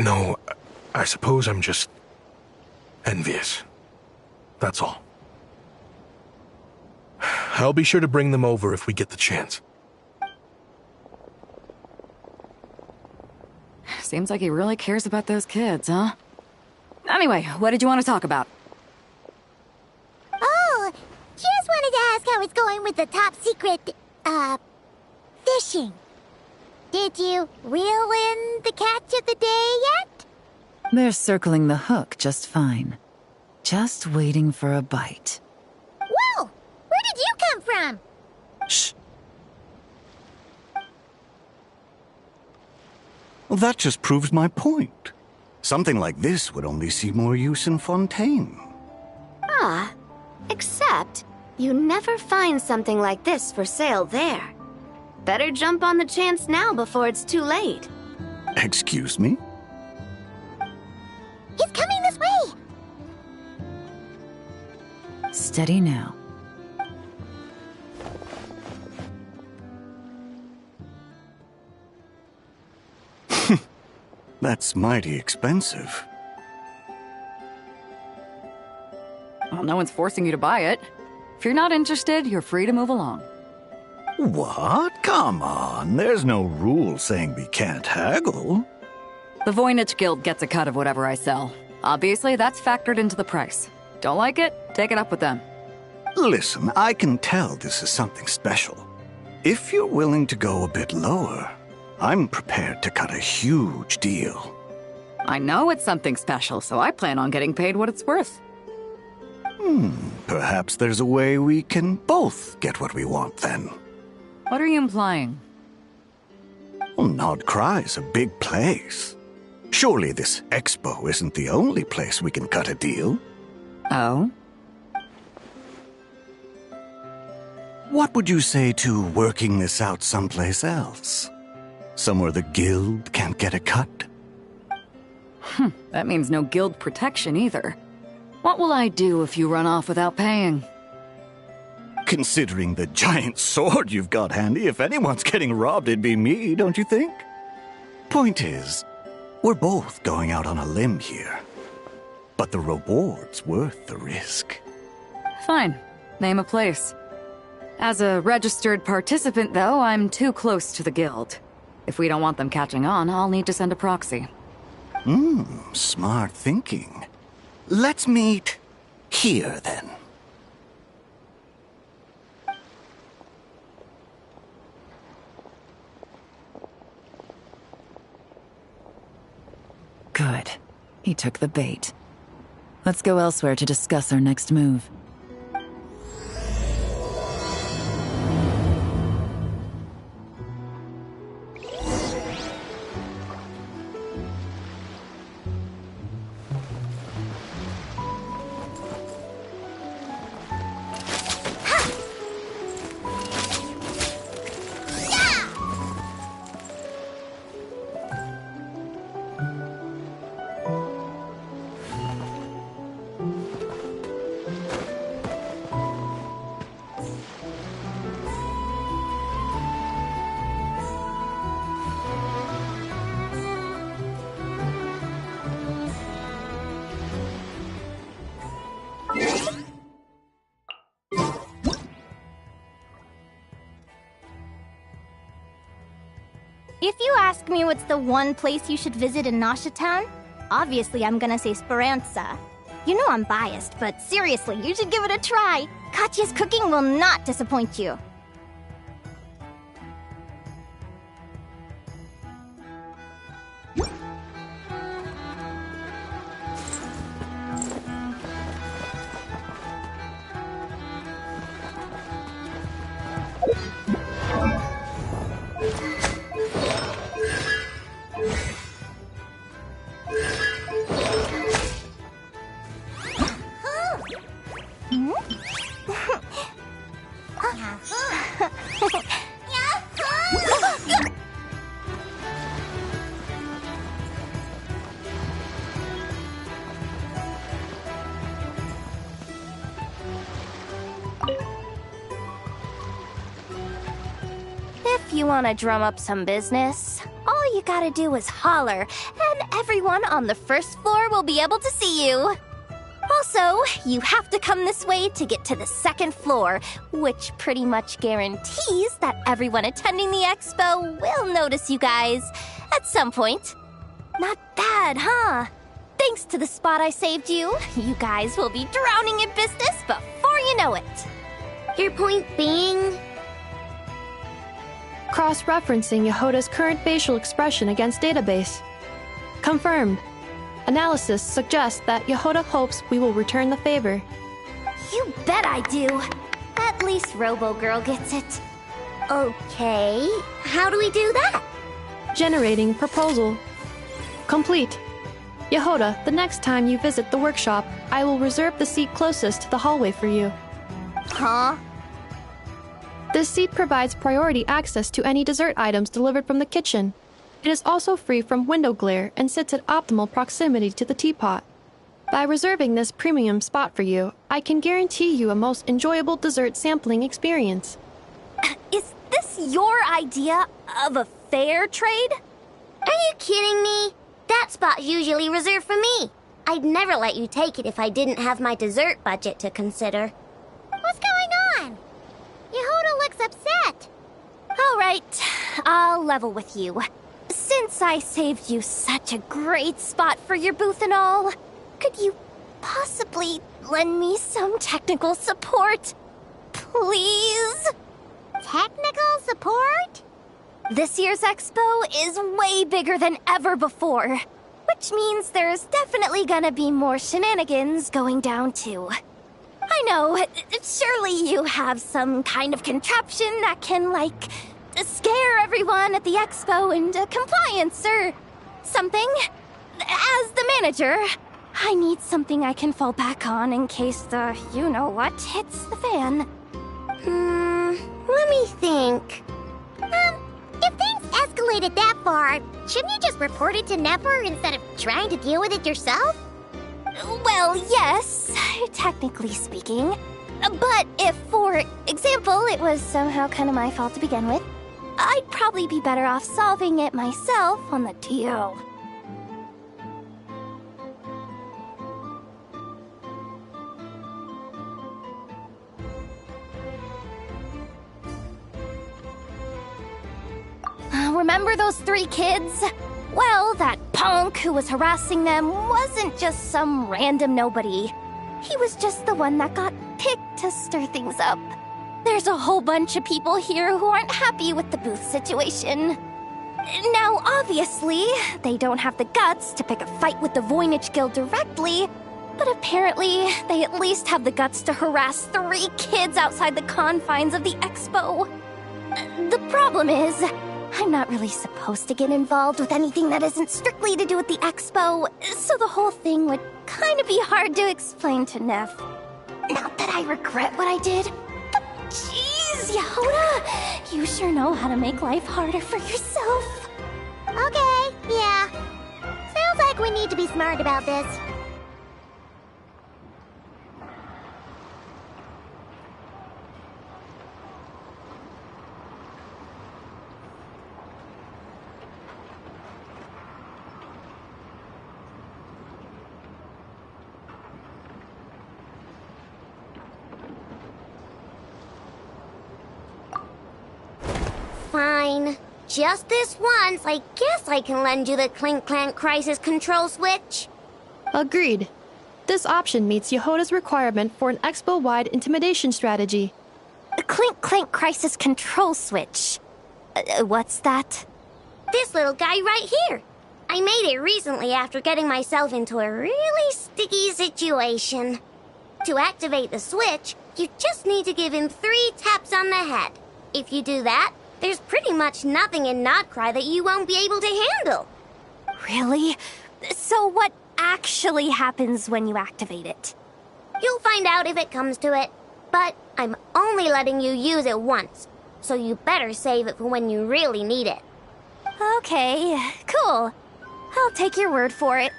No, I suppose I'm just envious. That's all. I'll be sure to bring them over if we get the chance. Seems like he really cares about those kids, huh? Anyway, what did you want to talk about? Oh, just wanted to ask how it's going with the top secret, fishing. Did you reel in the catch of the day yet? They're circling the hook just fine. Just waiting for a bite. Whoa! Where did you come from? Shh. Well, that just proves my point. Something like this would only see more use in Fontaine. Ah, except you never find something like this for sale there. Better jump on the chance now before it's too late. Excuse me? He's coming this way! Steady now. That's mighty expensive. Well, no one's forcing you to buy it. If you're not interested, you're free to move along. What? Come on, there's no rule saying we can't haggle. The Voynich Guild gets a cut of whatever I sell. Obviously, that's factored into the price. Don't like it? Take it up with them. Listen, I can tell this is something special. If you're willing to go a bit lower, I'm prepared to cut a huge deal. I know it's something special, so I plan on getting paid what it's worth. Perhaps there's a way we can both get what we want then. What are you implying? Well, Nod Cry's a big place. Surely this expo isn't the only place we can cut a deal. Oh? What would you say to working this out someplace else? Somewhere the guild can't get a cut? That means no guild protection either. What will I do if you run off without paying? Considering the giant sword you've got handy, if anyone's getting robbed, it'd be me, don't you think? Point is, we're both going out on a limb here. But the reward's worth the risk. Fine. Name a place. As a registered participant, though, I'm too close to the guild. If we don't want them catching on, I'll need to send a proxy. Smart thinking. Let's meet here, then. Good. He took the bait. Let's go elsewhere to discuss our next move. If you ask me what's the one place you should visit in Nasha Town, obviously I'm gonna say Speranza. You know I'm biased, but seriously, you should give it a try. Katya's cooking will not disappoint you. If you want to drum up some business, all you gotta do is holler, and everyone on the first floor will be able to see you. Also, you have to come this way to get to the second floor, which pretty much guarantees that everyone attending the expo will notice you guys at some point. Not bad, huh? Thanks to the spot I saved you, you guys will be drowning in business before you know it. Your point being? Cross-referencing Yehoda's current facial expression against database. Confirmed. Analysis suggests that Yehoda hopes we will return the favor. You bet I do. At least Robo-Girl gets it. Okay, how do we do that? Generating proposal. Complete. Yehoda, the next time you visit the workshop, I will reserve the seat closest to the hallway for you. Huh? This seat provides priority access to any dessert items delivered from the kitchen. It is also free from window glare and sits at optimal proximity to the teapot. By reserving this premium spot for you, I can guarantee you a most enjoyable dessert sampling experience. Is this your idea of a fair trade? Are you kidding me? That spot's usually reserved for me. I'd never let you take it if I didn't have my dessert budget to consider. What's going on? Yehoda looks upset. All right, I'll level with you. Since I saved you such a great spot for your booth and all, could you possibly lend me some technical support? Please? Technical support? This year's expo is way bigger than ever before, which means there's definitely gonna be more shenanigans going down too. I know, surely you have some kind of contraption that can, like, scare everyone at the expo into compliance or something. As the manager, I need something I can fall back on in case the you-know-what hits the fan. Let me think. If things escalated that far, shouldn't you just report it to Nefer instead of trying to deal with it yourself? Well, yes, technically speaking. But if, for example, it was somehow kind of my fault to begin with, I'd probably be better off solving it myself on the DL. Remember those 3 kids? Well, that punk who was harassing them wasn't just some random nobody. He was just the one that got picked to stir things up. There's a whole bunch of people here who aren't happy with the booth situation. Now, obviously, they don't have the guts to pick a fight with the Voynich Guild directly, but apparently, they at least have the guts to harass 3 kids outside the confines of the expo. The problem is, I'm not really supposed to get involved with anything that isn't strictly to do with the expo, so the whole thing would kind of be hard to explain to Neff. Not that I regret what I did, but jeez, Yehoda, you sure know how to make life harder for yourself. Okay, yeah. Sounds like we need to be smart about this. Fine. Just this once, I guess I can lend you the Clink Clank Crisis Control Switch. Agreed. This option meets Yehoda's requirement for an expo-wide intimidation strategy. The Clink Clank Crisis Control Switch. What's that? This little guy right here. I made it recently after getting myself into a really sticky situation. To activate the switch, you just need to give him 3 taps on the head. If you do that, there's pretty much nothing in Notcry that you won't be able to handle. Really? So what actually happens when you activate it? You'll find out if it comes to it. But I'm only letting you use it once, so you better save it for when you really need it. Okay, cool. I'll take your word for it.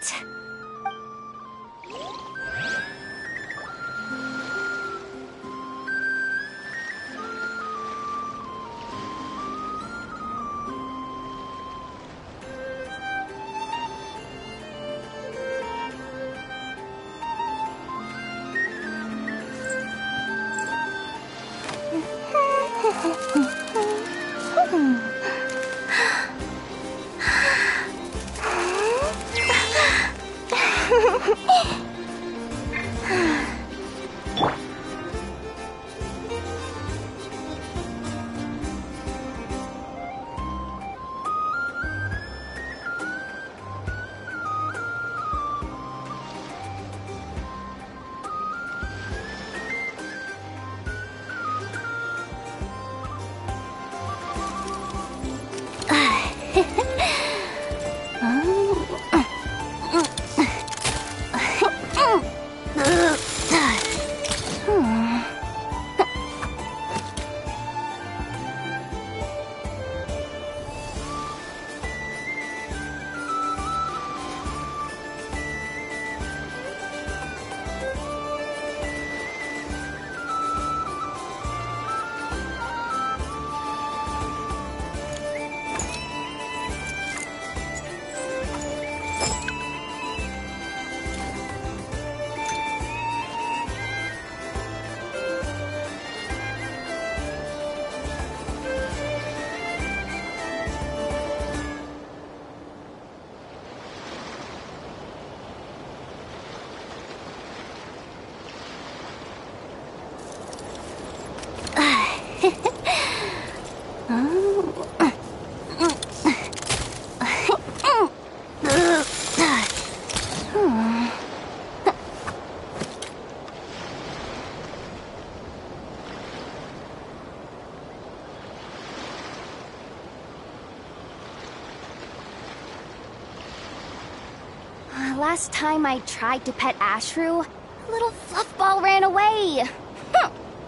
Last time I tried to pet Ashru, a little fluffball ran away.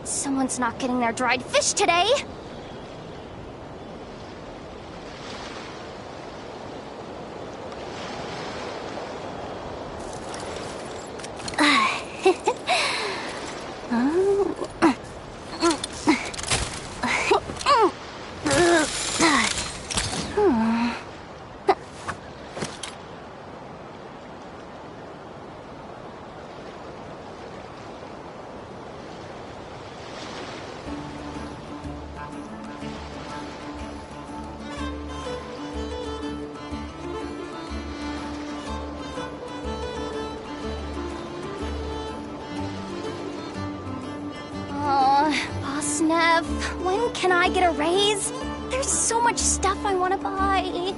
Someone's not getting their dried fish today. Boss Nev, when can I get a raise? There's so much stuff I want to buy.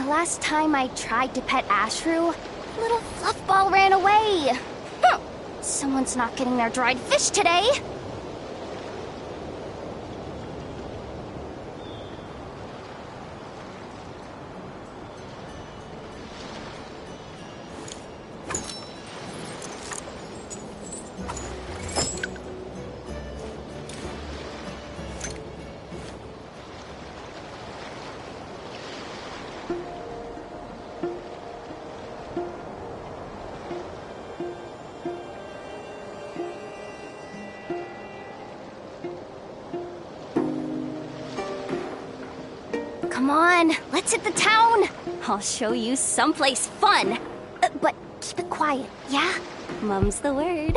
Last time I tried to pet Ashru, a little fluffball ran away. Someone's not getting their dried fish today. Come on, let's hit the town. I'll show you someplace fun. But keep it quiet, yeah? Mum's the word.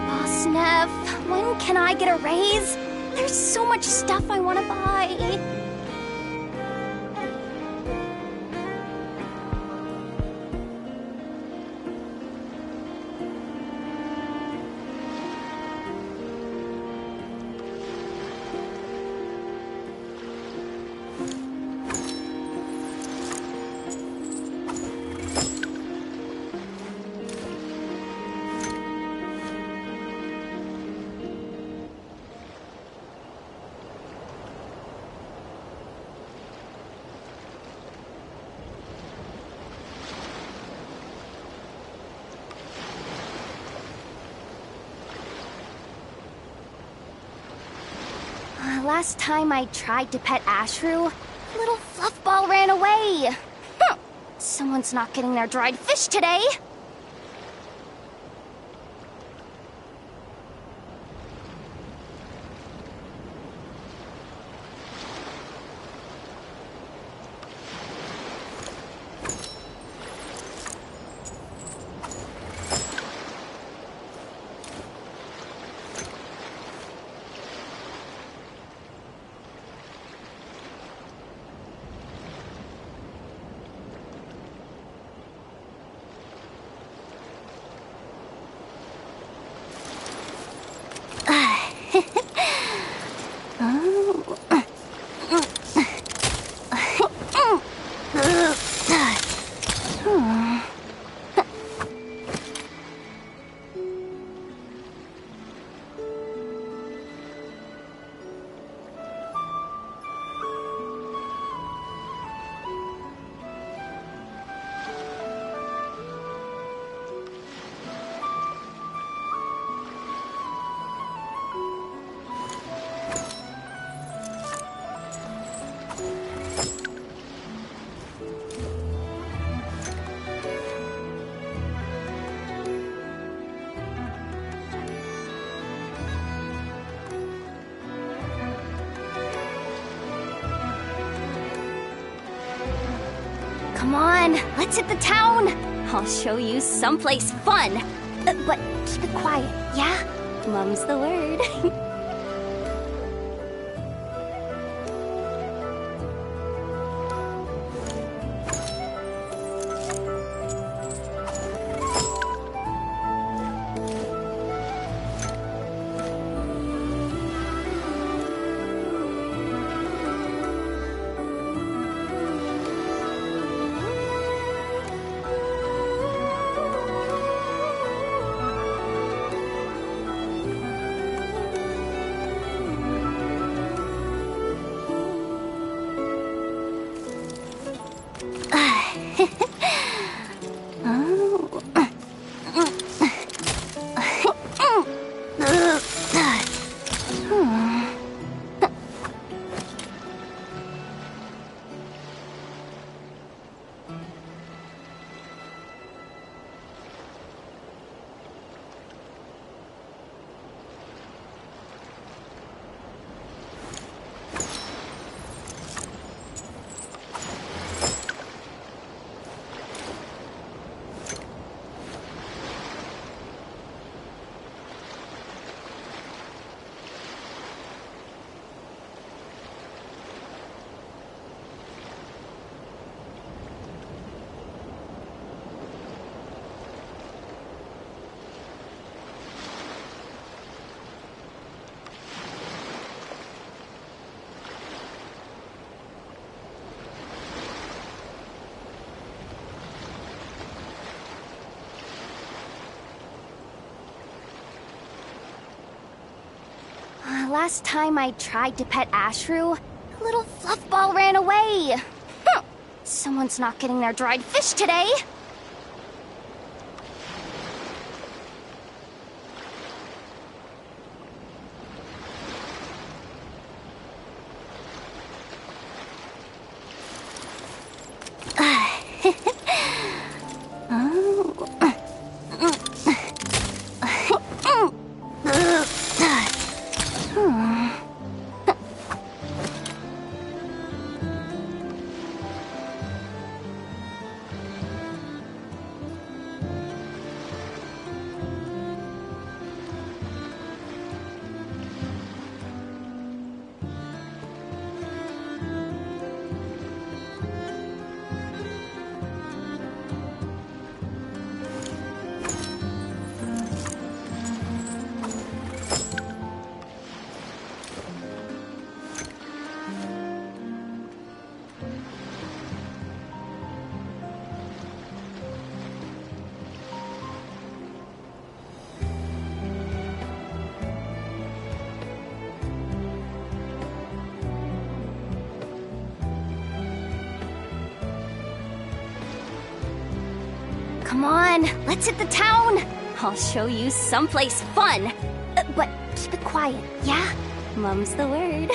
Boss Neff, when can I get a raise? There's so much stuff I want to buy. Last time I tried to pet Ashru, little fluffball ran away. Someone's not getting their dried fish today. Come on, let's hit the town. I'll show you someplace fun. But keep it quiet, yeah? Mum's the word. Last time I tried to pet Ashru, a little fluffball ran away. Someone's not getting their dried fish today. Come on, let's hit the town. I'll show you someplace fun. But keep it quiet, yeah? Mum's the word.